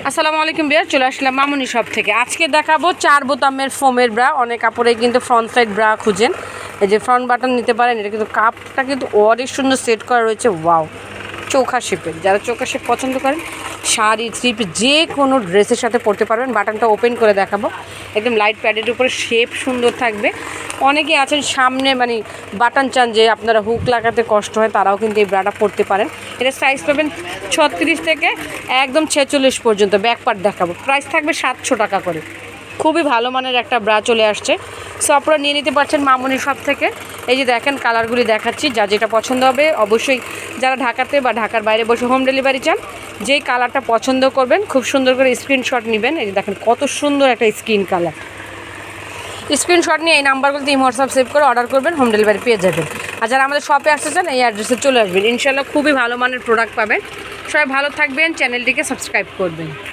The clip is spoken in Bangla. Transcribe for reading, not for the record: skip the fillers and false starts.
আসসালামু আলাইকুম বিয়ার, চলে আসলাম মামুনি শপ থেকে। আজকে দেখাবো 4 বোতামের ফোমের ব্রা। অনেক কাপড়ে কিন্তু ফ্রন্ট সাইড ব্রা খুঁজেন, এই যে ফ্রন্ট বাটন নিতে পারেন। এটা কিন্তু কাপটা কিন্তু অনেক সুন্দর সেট করা রয়েছে। ওয়াও, চোখা শেপের। যারা চোখা শেপ পছন্দ করেন, শাড়ি থ্রি পিস যে কোনো ড্রেসের সাথে পরতে পারবেন। বাটনটা ওপেন করে দেখাবো, একদম লাইট প্যাডের উপরে শেপ সুন্দর থাকবে। অনেকেই আছেন সামনে মানে বাটন চান যে আপনারা হুক লাগাতে কষ্ট হয়, তারাও কিন্তু এই ব্রাটা পরতে পারেন। এটা সাইজ পাবেন 36 থেকে একদম 46 পর্যন্ত। ব্যাক পার্ট দেখাবো, প্রাইস থাকবে 700 টাকা করে। খুবই ভালো মানের একটা ব্রা চলে আসছে। সো আপনারা নিয়ে নিতে পারছেন মামুনি শপ থেকে। এই যে দেখেন কালারগুলি দেখাচ্ছি, যা যেটা পছন্দ হবে অবশ্যই। যারা ঢাকাতে বা ঢাকার বাইরে বসে হোম ডেলিভারি চান, যেই কালারটা পছন্দ করবেন খুব সুন্দর করে স্ক্রিনশট নেবেন। এই যে দেখেন কত সুন্দর একটা স্কিন কালার। স্ক্রিনশট নিয়ে এই নাম্বারগুলোতে হোয়াটসঅ্যাপ সেভ করে অর্ডার করবেন, হোম ডেলিভারি পেয়ে যাবেন। আর যারা আমাদের শপে আসতে চান এই অ্যাড্রেসে চলে আসবেন। ইনশাআল্লাহ খুবই ভালো মানের প্রোডাক্ট পাবেন। সবাই ভালো থাকবেন, চ্যানেলটিকে সাবস্ক্রাইব করবেন।